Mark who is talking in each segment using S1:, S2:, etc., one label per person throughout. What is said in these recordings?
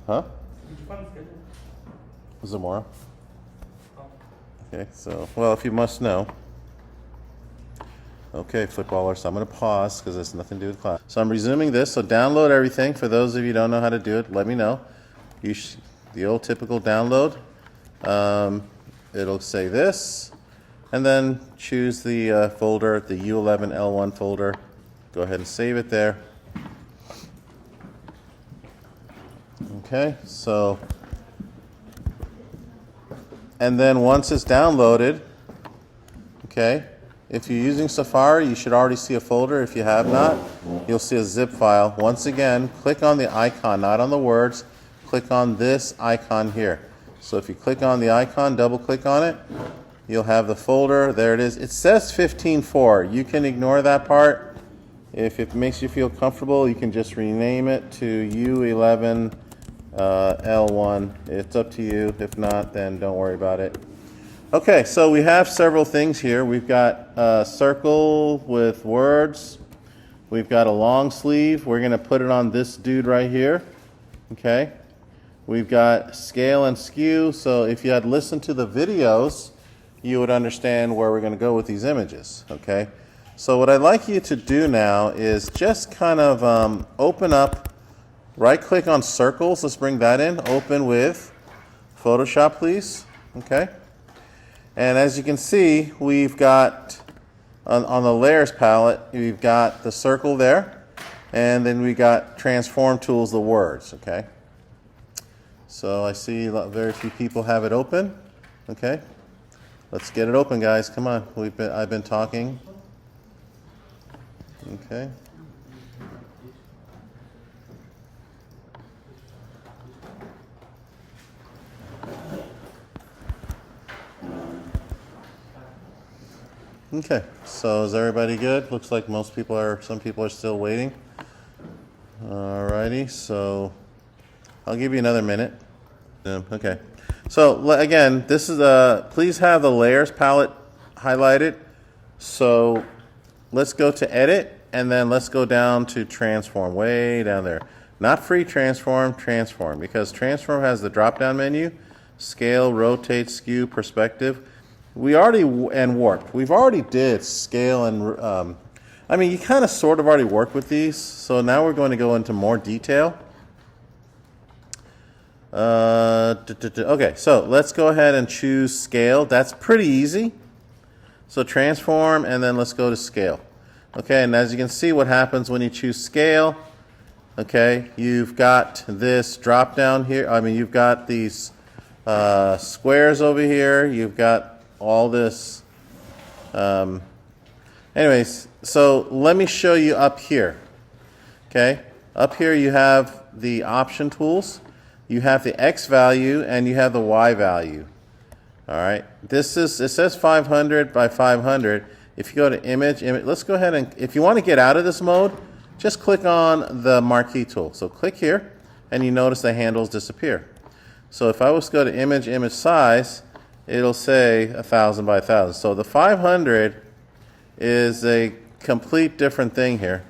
S1: Huh? Zamora. Okay, so, well, if you must know. Okay, footballers, so I'm going to pause because there's nothing to do with class. So I'm resuming this. So download everything. For those of you who don't know how to do it, let me know. The old typical download. It'll say this. And then choose the folder, the U11L1 folder. Go ahead and save it there. Okay, so, and then once it's downloaded, okay, if you're using Safari, you should already see a folder. If you have not, you'll see a zip file. Once again, click on the icon, not on the words. Click on this icon here. So if you click on the icon, double click on it, you'll have the folder. There it is. It says 15.4. You can ignore that part. If it makes you feel comfortable, you can just rename it to U11L1. It's up to you. If not, then don't worry about it. Okay, so we have several things here. We've got a circle with words. We've got a long sleeve. We're going to put it on this dude right here. Okay. We've got scale and skew. So if you had listened to the videos, you would understand where we're going to go with these images. Okay. So what I'd like you to do now is just kind of open up, right-click on circles. Let's bring that in. Open with Photoshop, please. Okay. And as you can see, we've got, on the layers palette, we've got the circle there, and then we got transform tools, the words, okay? So I see very few people have it open, okay? Let's get it open, guys, come on. I've been talking, okay? Okay, so is everybody good? Looks like some people are still waiting. Alrighty, so I'll give you another minute. Okay, so again, this is please have the layers palette highlighted. So let's go to edit, and then let's go down to transform, way down there. Not free transform, transform, because transform has the drop down menu, scale, rotate, skew, perspective. We already, and warped. We've already did scale and, I mean, you kind of sort of already worked with these. So now we're going to go into more detail. Okay, so let's go ahead and choose scale. That's pretty easy. So transform, and then let's go to scale. Okay, and as you can see what happens when you choose scale, okay, you've got this drop down here. I mean, you've got these squares over here. You've got all this. Anyways, so let me show you up here. Okay, up here you have the option tools. You have the X value and you have the Y value. All right, it says 500 by 500. If you go to image, let's go ahead and, if you want to get out of this mode, just click on the marquee tool. So click here, and you notice the handles disappear. So if I was to go to image size, it'll say 1,000 by 1,000. So the 500 is a complete different thing here.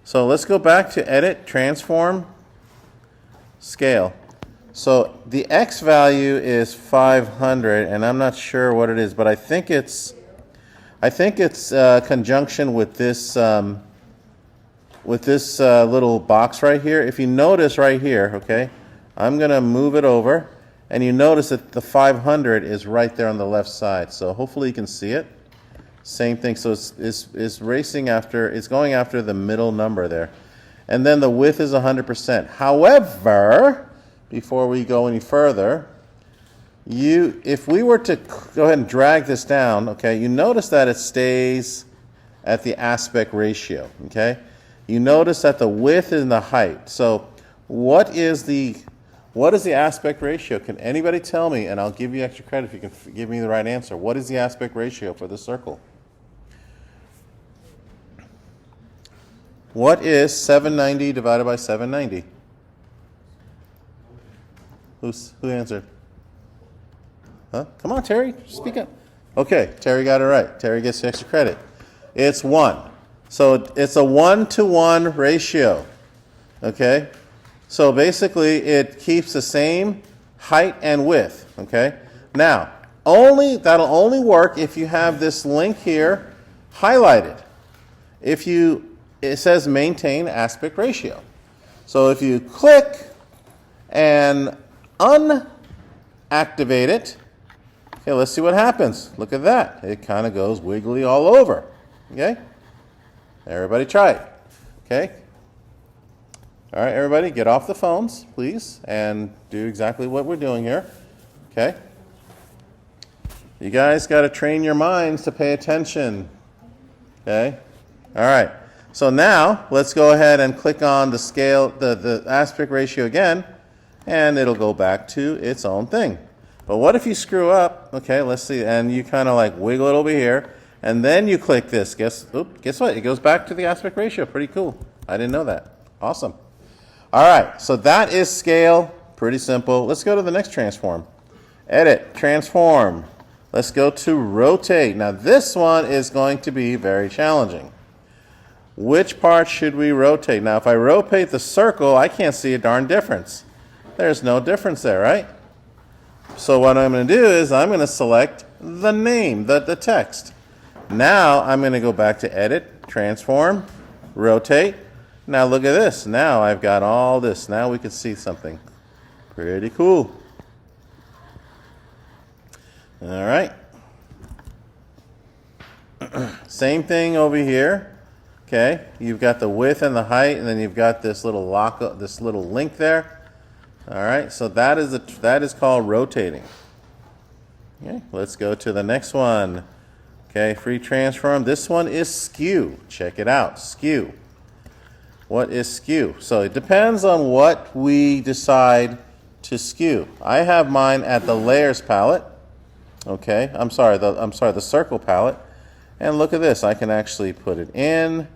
S1: So let's go back to edit, transform, scale. So the X value is 500, and I'm not sure what it is, but I think it's conjunction with this little box right here. If you notice right here, okay, I'm gonna move it over. And you notice that the 500 is right there on the left side. So hopefully you can see it. Same thing. So it's racing after, it's going after the middle number there. And then the width is 100%. However, before we go any further, if we were to go ahead and drag this down, okay, you notice that it stays at the aspect ratio, okay? You notice that the width and the height. So what is the aspect ratio? Can anybody tell me? And I'll give you extra credit if you can give me the right answer. What is the aspect ratio for the circle? What is 790 divided by 790? Who answered? Huh? Come on, Terry, speak up. Okay, Terry got it right. Terry gets the extra credit. It's 1. So it's a 1-to-1 ratio. Okay? So basically, it keeps the same height and width. Okay. Now, that'll only work if you have this link here highlighted. It says maintain aspect ratio. So if you click and unactivate it, okay, let's see what happens. Look at that. It kind of goes wiggly all over. Okay? Everybody try it. Okay? All right, everybody, get off the phones, please, and do exactly what we're doing here. Okay? You guys got to train your minds to pay attention. Okay? All right. So now, let's go ahead and click on the scale, the aspect ratio again, and it'll go back to its own thing. But what if you screw up? Okay, let's see, and you kind of like wiggle it over here, and then you click this. Guess what? It goes back to the aspect ratio. Pretty cool. I didn't know that. Awesome. All right, so that is scale. Pretty simple. Let's go to the next transform. Edit, transform. Let's go to rotate. Now this one is going to be very challenging. Which part should we rotate? Now if I rotate the circle, I can't see a darn difference. There's no difference there, right? So what I'm going to do is I'm going to select the name, the text. Now I'm going to go back to edit, transform, rotate. Now look at this. Now I've got all this. Now we can see something. Pretty cool. All right. Same thing over here. Okay, you've got the width and the height, and then you've got this little this little link there. All right, so that is called rotating. Okay, let's go to the next one. Okay, free transform. This one is skew. Check it out, skew. What is skew? So it depends on what we decide to skew. I have mine at the layers palette. Okay, I'm sorry, the circle palette. And look at this. I can actually put it in,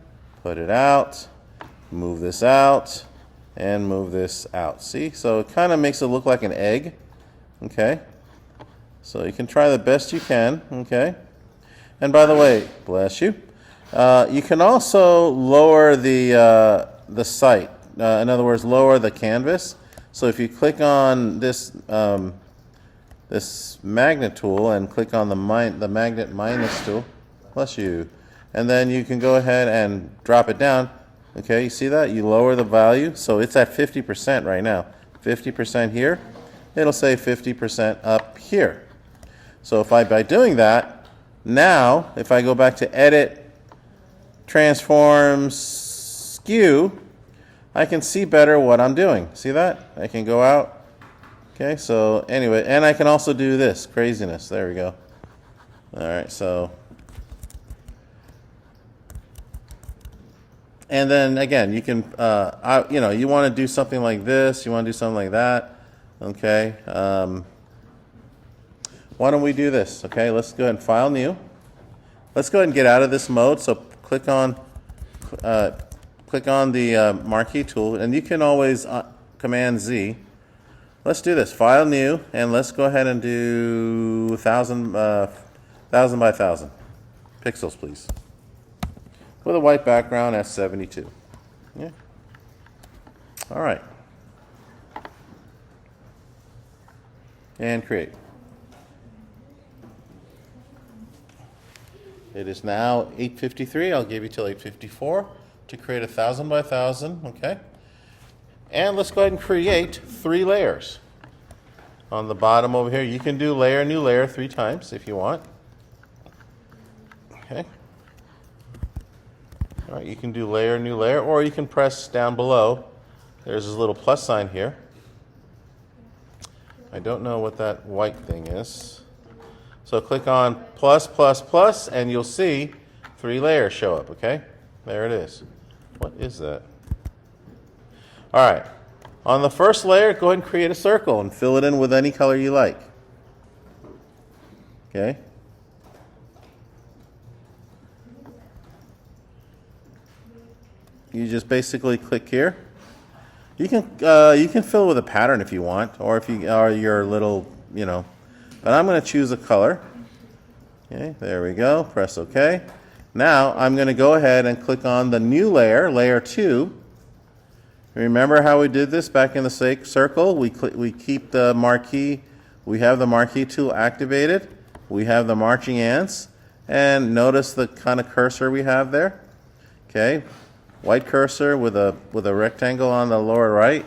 S1: put it out, move this out, and move this out. See? So it kind of makes it look like an egg. Okay? So you can try the best you can. Okay? And by the way, bless you, you can also lower the sight. In other words, lower the canvas. So if you click on this this magnet tool and click on the magnet minus tool, bless you, and then you can go ahead and drop it down. Okay, you see that? You lower the value, so it's at 50% right now. 50% here. It'll say 50% up here. So by doing that, now if I go back to edit, transform, skew, I can see better what I'm doing. See that? I can go out. Okay, so anyway, and I can also do this, craziness. There we go. All right, so. And then again, you can, you want to do something like this, you want to do something like that, okay? Why don't we do this, okay? Let's go ahead and file new. Let's go ahead and get out of this mode. So click on the marquee tool, and you can always Command Z. Let's do this, file new, and let's go ahead and do 1,000 by 1,000 pixels, please. With a white background at 72. Yeah. All right. And create. It is now 8:53. I'll give you till 8:54 to create 1,000 by 1,000. Okay. And let's go ahead and create 3 layers. On the bottom over here, you can do layer, new layer 3 times if you want. Okay. All right, you can do layer, new layer, or you can press down below. There's this little plus sign here. I don't know what that white thing is. So click on plus, plus, plus, and you'll see 3 layers show up, okay? There it is. What is that? All right. On the first layer, go ahead and create a circle and fill it in with any color you like. Okay? You just basically click here. You can fill with a pattern if you want, or if you are your little, But I'm going to choose a color. Okay, there we go. Press OK. Now I'm going to go ahead and click on the new layer, layer 2, Remember how we did this back in the circle? We keep the marquee. We have the marquee tool activated. We have the marching ants. And notice the kind of cursor we have there. Okay, white cursor with a rectangle on the lower right.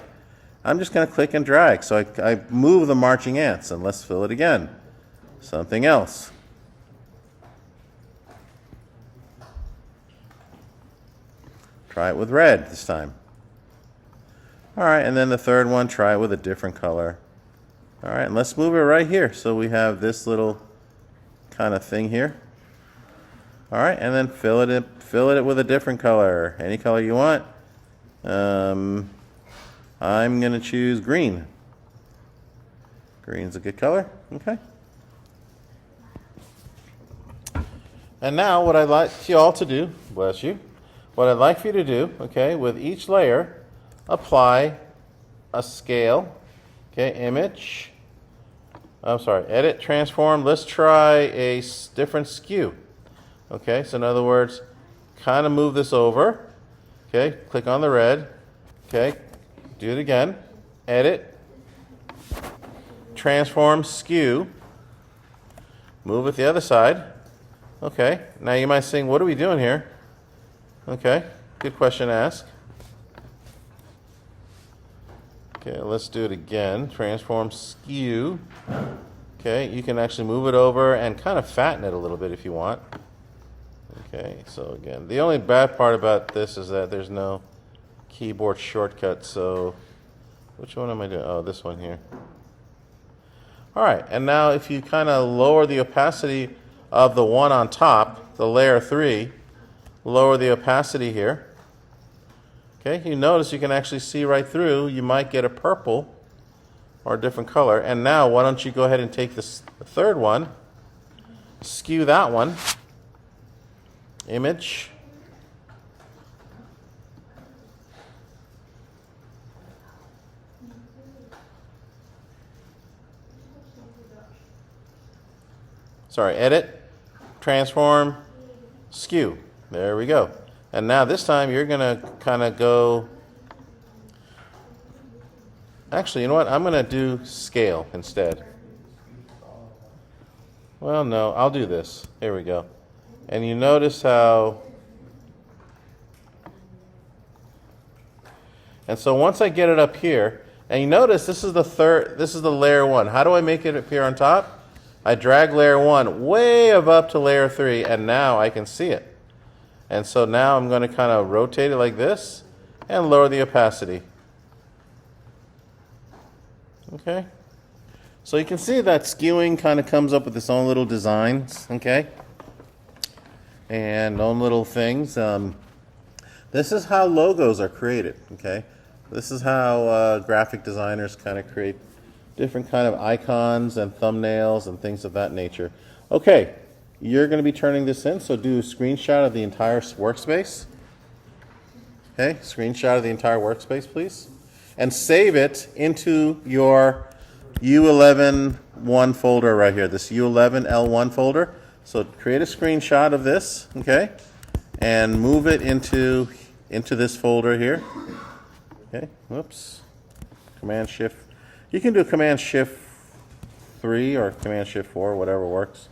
S1: I'm just going to click and drag. So I move the marching ants, and let's fill it again. Something else. Try it with red this time. All right, and then the third one, try it with a different color. All right, and let's move it right here. So we have this little kind of thing here. All right, and then fill it with a different color, any color you want. I'm going to choose green. Green's a good color. Okay. And now what I'd like you all to do, bless you, what I'd like for you to do, okay, with each layer, apply a scale, okay, image, edit, transform. Let's try a different skew. Okay, so in other words, kind of move this over. Okay, click on the red. Okay, do it again. Edit, transform, skew. Move it the other side. Okay, now you might think, what are we doing here? Okay, good question to ask. Okay, let's do it again. Transform, skew. Okay, you can actually move it over and kind of fatten it a little bit if you want. Okay, so again, the only bad part about this is that there's no keyboard shortcut, so which one am I doing? Oh, this one here. All right, and now if you kind of lower the opacity of the one on top, the layer 3, lower the opacity here. Okay, you notice you can actually see right through. You might get a purple or a different color. And now why don't you go ahead and take this third one, skew that one, image, edit, transform, skew. There we go. And now this time you're going to kind of go, actually, you know what? I'm going to do scale instead. Well, no, I'll do this. Here we go. And you notice how, and so once I get it up here, and you notice this is the layer 1. How do I make it appear on top? I drag layer 1 way up to layer 3, and now I can see it. And so now I'm going to kind of rotate it like this and lower the opacity. Okay? So you can see that skewing kind of comes up with its own little designs, okay? And own little things. This is how logos are created, okay? This is how graphic designers kind of create different kind of icons and thumbnails and things of that nature. Okay, you're going to be turning this in, so do a screenshot of the entire workspace. Okay, screenshot of the entire workspace, please. And save it into your U11L1 folder right here, this U11L1 folder. So create a screenshot of this, okay, and move it into this folder here. Okay, whoops, Command-Shift. You can do Command-Shift-3 or Command-Shift-4, whatever works.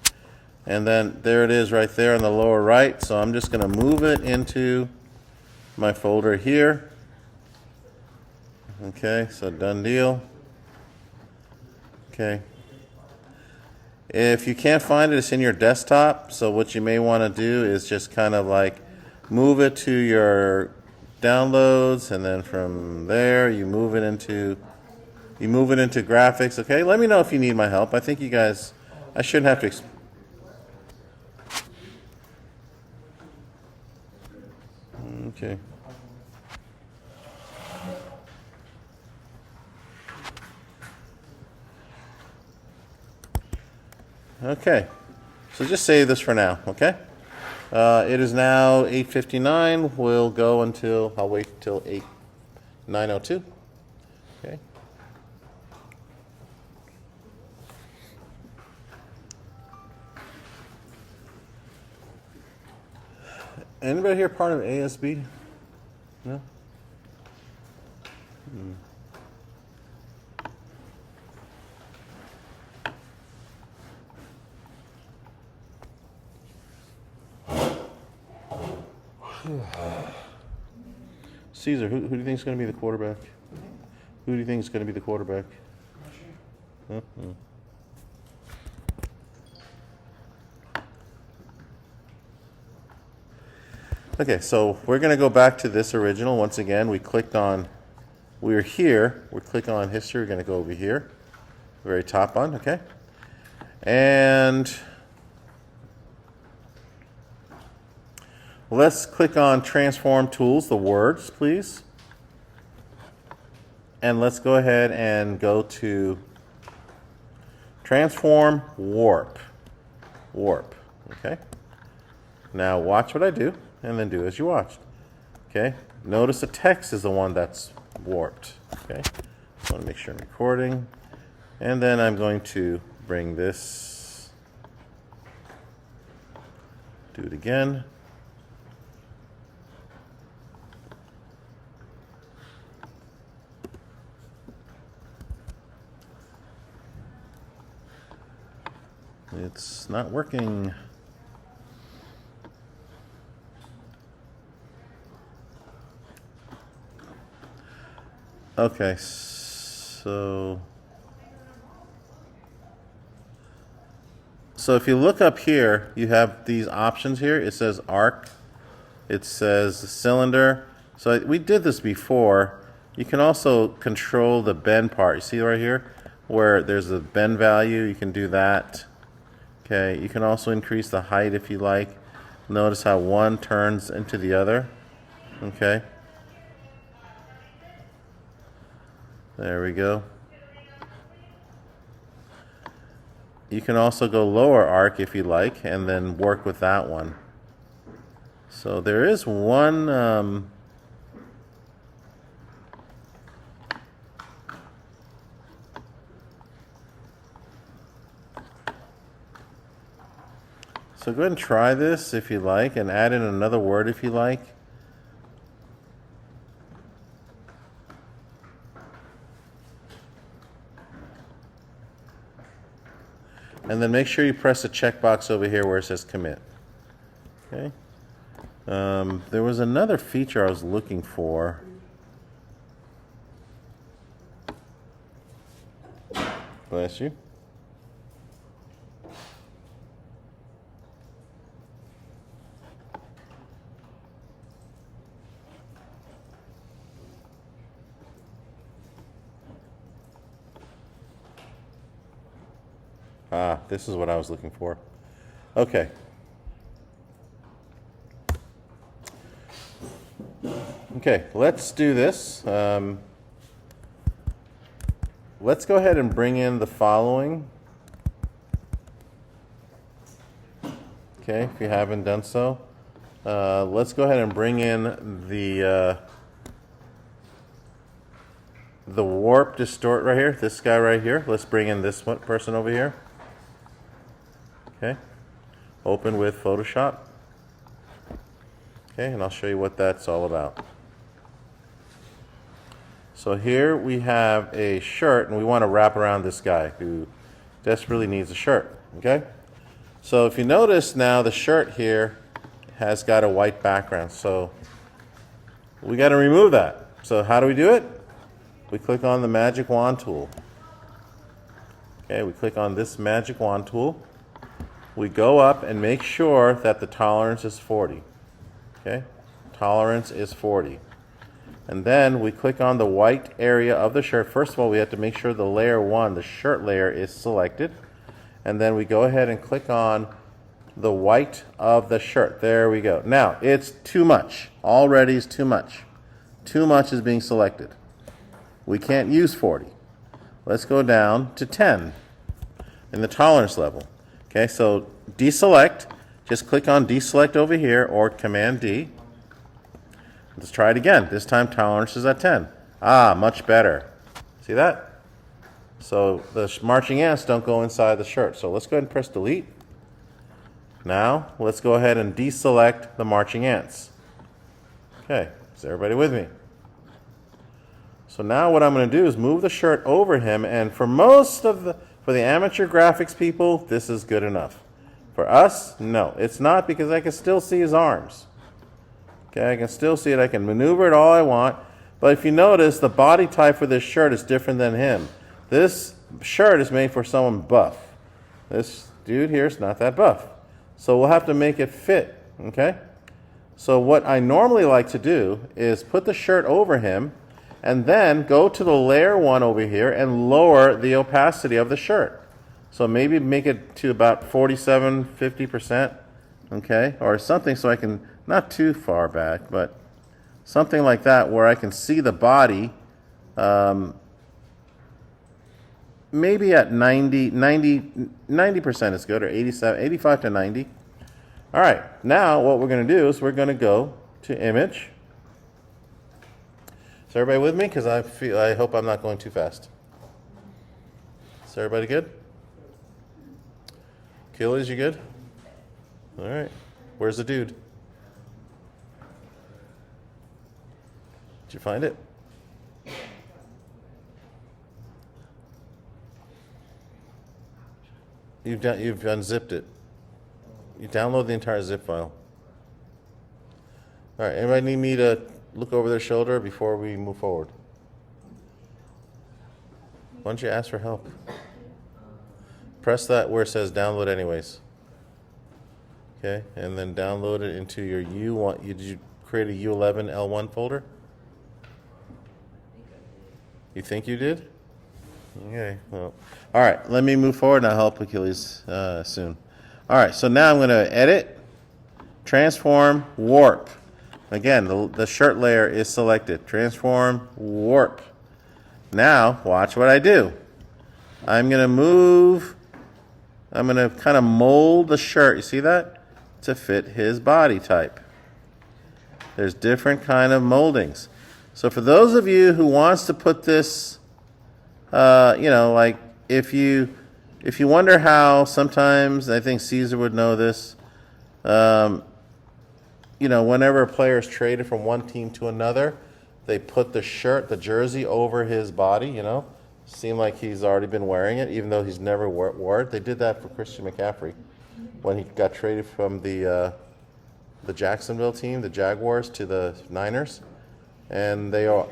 S1: And then there it is right there on the lower right. So I'm just going to move it into my folder here. Okay, so done deal. Okay. If you can't find it, it's in your desktop. So what you may want to do is just kind of like move it to your downloads, and then from there you move it into graphics. Okay, let me know if you need my help. I think you guys, I shouldn't have to okay. Okay, so just save this for now, okay? It is now 8:59. We'll go until, I'll wait until 9:02. Okay. Anybody here part of ASB? No? Caesar, who do you think is going to be the quarterback? Who do you think is going to be the quarterback? Mm-hmm. Okay, so we're going to go back to this original. Once again, we were here. We're clicking on history. We're going to go over here. Very top one, okay? And let's click on transform tools, the words, please. And let's go ahead and go to transform warp. Warp, okay? Now watch what I do and then do as you watched. Okay? Notice the text is the one that's warped. Okay? I want to make sure I'm recording. And then I'm going to bring this. Do it again. It's not working. Okay, so if you look up here, you have these options here. It says arc, it says cylinder. So we did this before. You can also control the bend part. You see right here where there's a bend value, you can do that. Okay, you can also increase the height if you like. Notice how one turns into the other. Okay. There we go. You can also go lower arc if you like and then work with that one. So there is one so go ahead and try this if you like and add in another word if you like. And then make sure you press the checkbox over here where it says commit. Okay. There was another feature I was looking for. Bless you. Ah, this is what I was looking for. Okay. Okay, let's do this. Let's go ahead and bring in the following. Okay, if you haven't done so. Let's go ahead and bring in the warp distort right here, this guy right here. Let's bring in this one person over here. Okay, open with Photoshop. Okay, and I'll show you what that's all about. So here we have a shirt, and we want to wrap around this guy who desperately needs a shirt. Okay, so if you notice now, the shirt here has got a white background, so we got to remove that. So how do we do it? We click on the magic wand tool. Okay, we click on this magic wand tool. We go up and make sure that the tolerance is 40. Okay, tolerance is 40. And then we click on the white area of the shirt. First of all, we have to make sure the layer 1, the shirt layer, is selected. And then we go ahead and click on the white of the shirt. There we go. Now, it's too much. Already is too much. Too much is being selected. We can't use 40. Let's go down to 10 in the tolerance level. Okay, so deselect. Just click on deselect over here or Command D. Let's try it again. This time tolerance is at 10. Ah, much better. See that? So the marching ants don't go inside the shirt. So let's go ahead and press delete. Now let's go ahead and deselect the marching ants. Okay, is everybody with me? So now what I'm going to do is move the shirt over him, and for the amateur graphics people, this is good enough. For us, no, it's not, because I can still see his arms. Okay, I can still see it. I can maneuver it all I want. But if you notice, the body type for this shirt is different than him. This shirt is made for someone buff. This dude here is not that buff. So we'll have to make it fit, okay? So what I normally like to do is put the shirt over him and then go to the layer 1 over here and lower the opacity of the shirt. So maybe make it to about 47, 50%, okay? Or something so I can, not too far back, but something like that where I can see the body maybe at 90% is good, or 85 to 90. All right, now what we're going to do is we're going to go to image. Is everybody with me? Because I hope I'm not going too fast. Is everybody good? Achilles, you good? All right. Where's the dude? Did you find it? You've unzipped it. You download the entire zip file. All right. Anybody need me to look over their shoulder before we move forward? Why don't you ask for help? Press that where it says download anyways. Okay, and then download it into your U1. Did you create a U11L1 folder? You think you did? Okay, well, all right, let me move forward and I'll help Achilles soon. All right, so now I'm going to edit, transform, warp. Again, the shirt layer is selected. Transform, warp. Now, watch what I do. I'm going to kind of mold the shirt, you see that? To fit his body type. There's different kind of moldings. So for those of you who wants to put this, like if you wonder how sometimes, I think Caesar would know this, whenever a player is traded from one team to another, they put the jersey over his body, seem like he's already been wearing it, even though he's never wore it. They did that for Christian McCaffrey when he got traded from the Jacksonville team, the Jaguars, to the Niners, and they are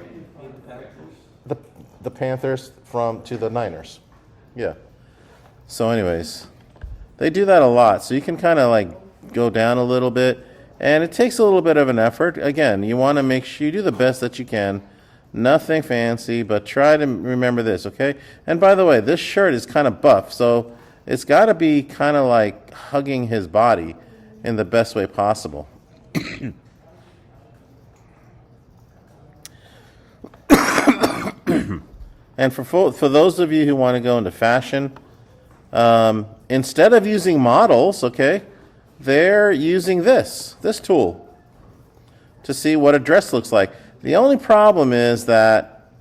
S1: the Panthers to the Niners. Yeah. So, anyways, they do that a lot. So you can kind of like go down a little bit, and it takes a little bit of an effort. Again, you want to make sure you do the best that you can. Nothing fancy, but try to remember this, okay? And by the way, this shirt is kind of buff, so it's got to be kind of like hugging his body in the best way possible. And for those of you who want to go into fashion, instead of using models, okay, they're using this tool to see what a dress looks like. The only problem is that,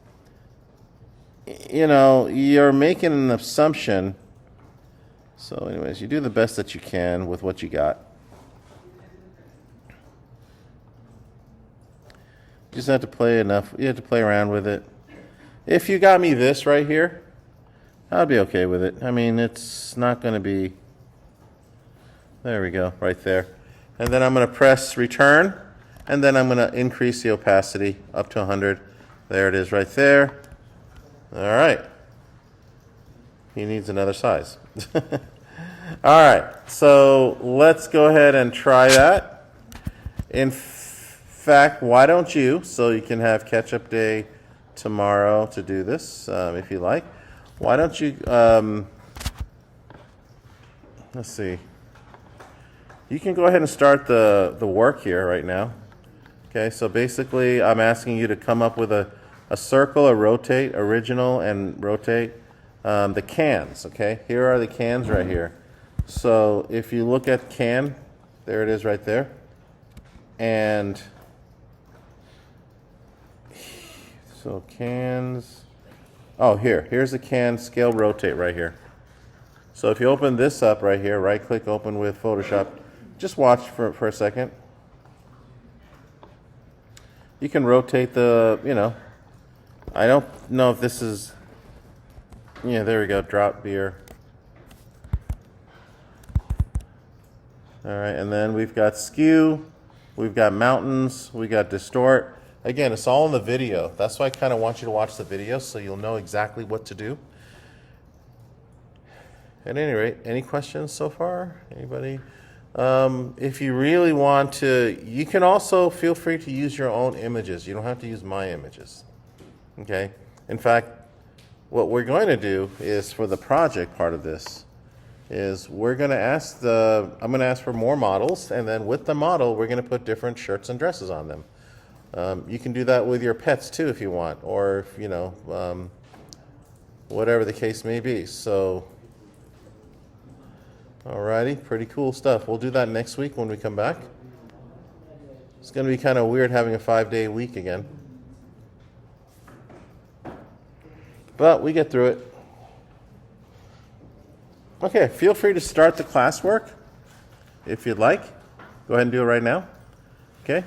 S1: you're making an assumption. So anyways, you do the best that you can with what you got. You just have to play enough. You have to play around with it. If you got me this right here, I'd be okay with it. I mean, it's not going to be... There we go, right there. And then I'm going to press return. And then I'm going to increase the opacity up to 100. There it is right there. All right. He needs another size. All right. So let's go ahead and try that. In fact, why don't you, so you can have catch-up day tomorrow to do this, if you like. Why don't you, let's see. You can go ahead and start the work here right now. Okay, so basically I'm asking you to come up with a circle, a rotate, original, and rotate the cans, okay? Here are the cans right here. So if you look at can, there it is right there. And so cans, here's the can scale rotate right here. So if you open this up right here, right click, open with Photoshop, just watch for a second. You can rotate the, I don't know if this is, yeah, there we go, drop beer. All right, and then we've got skew, we've got mountains, we got distort. Again, it's all in the video. That's why I kind of want you to watch the video so you'll know exactly what to do. At any rate, any questions so far? Anybody? If you really want to, you can also feel free to use your own images. You don't have to use my images. Okay? In fact, what we're going to do is for the project part of this is we're going to ask I'm going to ask for more models, and then with the model, we're going to put different shirts and dresses on them. You can do that with your pets too if you want, or, you know, whatever the case may be. So, alrighty, pretty cool stuff. We'll do that next week when we come back. It's going to be kind of weird having a 5-day week again. But we get through it. Okay, feel free to start the classwork if you'd like. Go ahead and do it right now. Okay?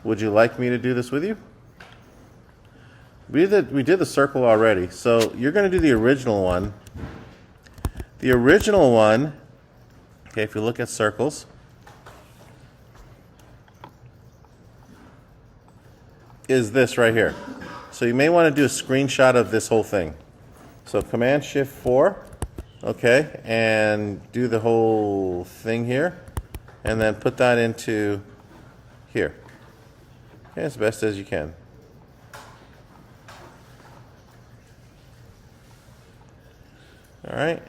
S1: Would you like me to do this with you? We did the circle already, so you're going to do the original one. The original one, okay, if you look at circles, is this right here. So you may want to do a screenshot of this whole thing. So Command-Shift-4, okay, and do the whole thing here, and then put that into here. Okay, as best as you can. All right.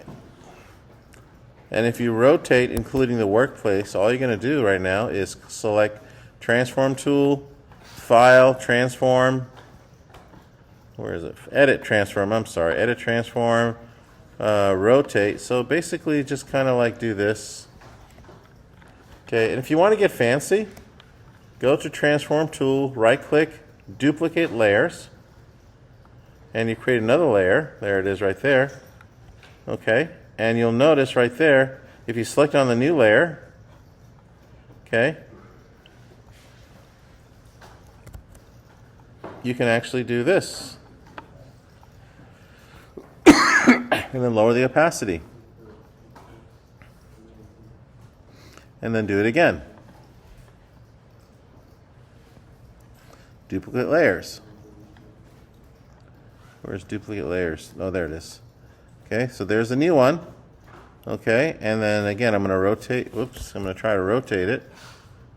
S1: And if you rotate, including the workplace, all you're going to do right now is select Transform Tool, File, Transform. Where is it? Edit Transform. I'm sorry. Edit Transform, Rotate. So basically just kind of like do this. Okay, and if you want to get fancy, go to Transform Tool, right-click, Duplicate Layers, and you create another layer. There it is right there. Okay, and you'll notice right there, if you select on the new layer, okay, you can actually do this. And then lower the opacity. And then do it again. Duplicate layers. Where's duplicate layers? Oh, there it is. Okay, so there's a new one. Okay, and then again, I'm going to rotate. Whoops, I'm going to try to rotate it.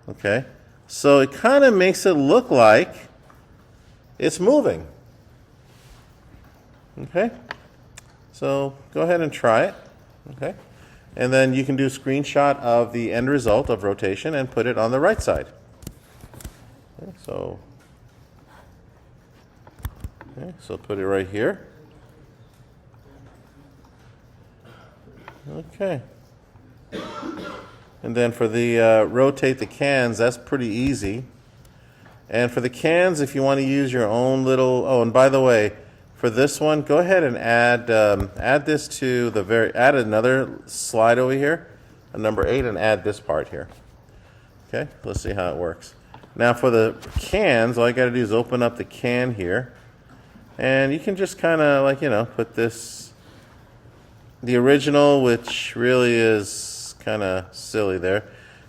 S1: Okay, so it kind of makes it look like it's moving. Okay, so go ahead and try it. Okay, and then you can do a screenshot of the end result of rotation and put it on the right side. Okay, so put it right here. Okay. And then for the rotate the cans, that's pretty easy. And for the cans, if you want to use your own little, oh, and by the way, for this one, go ahead and add this to the add another slide over here, a number 8, and add this part here. Okay, let's see how it works. Now for the cans, all you got to do is open up the can here, and you can just kind of like, you know, put this, the original, which really is kind of silly there,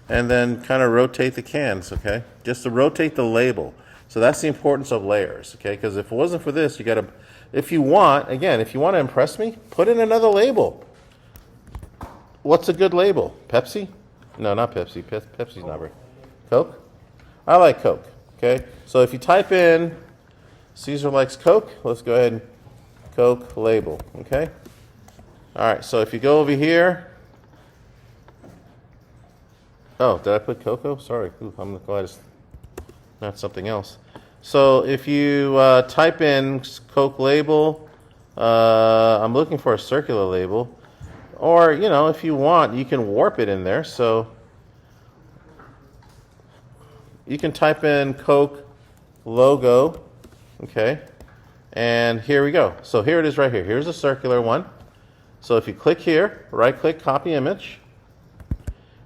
S1: and then kind of rotate the cans, okay? Just to rotate the label. So that's the importance of layers, okay? Because if it wasn't for this, you got to, if you want, again, if you want to impress me, put in another label. What's a good label? Pepsi? No, not Pepsi. Pepsi's not very. Coke? I like Coke, okay? So if you type in Caesar likes Coke, let's go ahead and Coke label, okay? All right, so if you go over here, oh, did I put cocoa? Sorry, ooh, I'm glad it's not something else. So if you type in Coke label, I'm looking for a circular label, or, you know, if you want, you can warp it in there. So you can type in Coke logo, okay, and here we go. So here it is right here. Here's a circular one. So if you click here, right-click, copy image,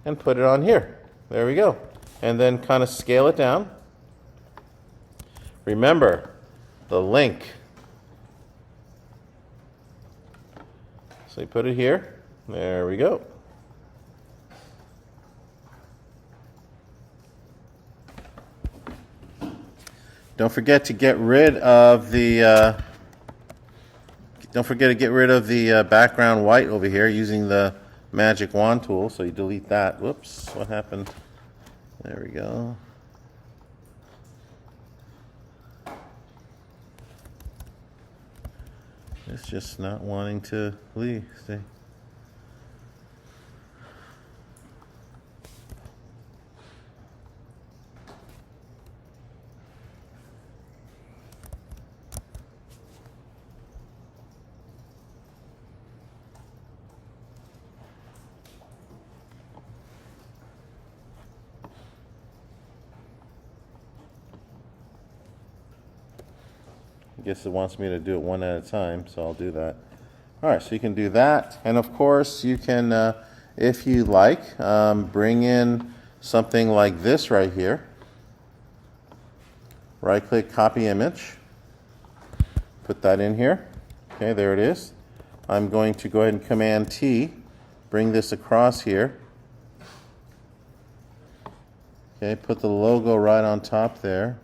S1: and put it on here. There we go. And then kind of scale it down. Remember, the link So you put it here. There we go. Don't forget to get rid of the background white over here using the magic wand tool. So you delete that. Whoops, what happened? There we go. It's just not wanting to leave. See? I guess it wants me to do it one at a time, so I'll do that. All right, so you can do that. And of course, you can, if you like, bring in something like this right here. Right-click, copy image. Put that in here. Okay, there it is. I'm going to go ahead and Command-T, bring this across here. Okay, put the logo right on top there.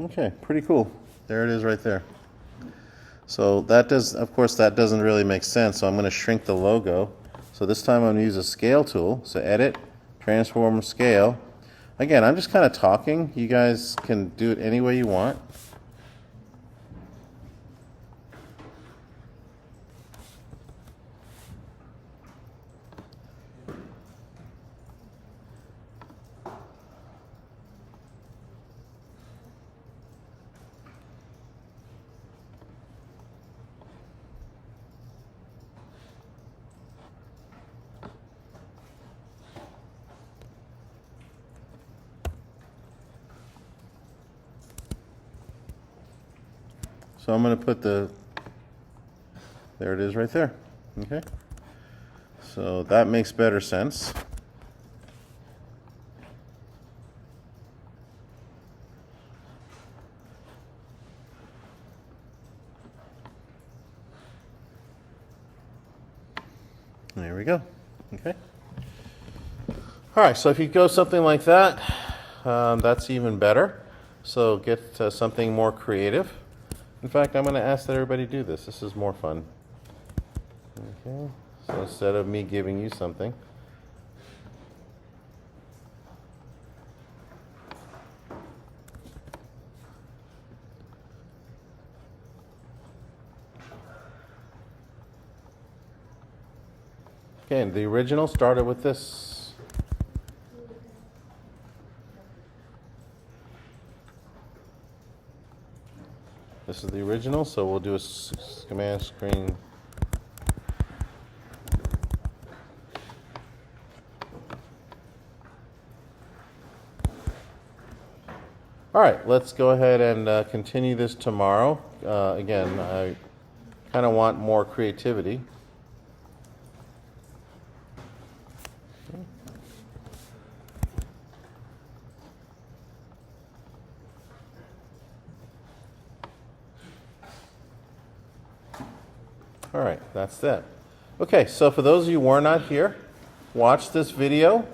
S1: Okay, pretty cool. There it is right there. So that does, of course, that doesn't really make sense. So I'm going to shrink the logo. So this time I'm going to use a scale tool. So edit, transform, scale. Again, I'm just kind of talking. You guys can do it any way you want. So I'm going to put there it is right there. Okay. So that makes better sense. There we go. Okay. All right, so if you go something like that, that's even better. So get something more creative. In fact, I'm going to ask that everybody do this. This is more fun. Okay, so instead of me giving you something, okay, and the original started with this. This is the original, so we'll do a command screen. All right, let's go ahead and continue this tomorrow. Again, I kind of want more creativity. All right, that's that. Okay, so for those of you who were not here, watch this video.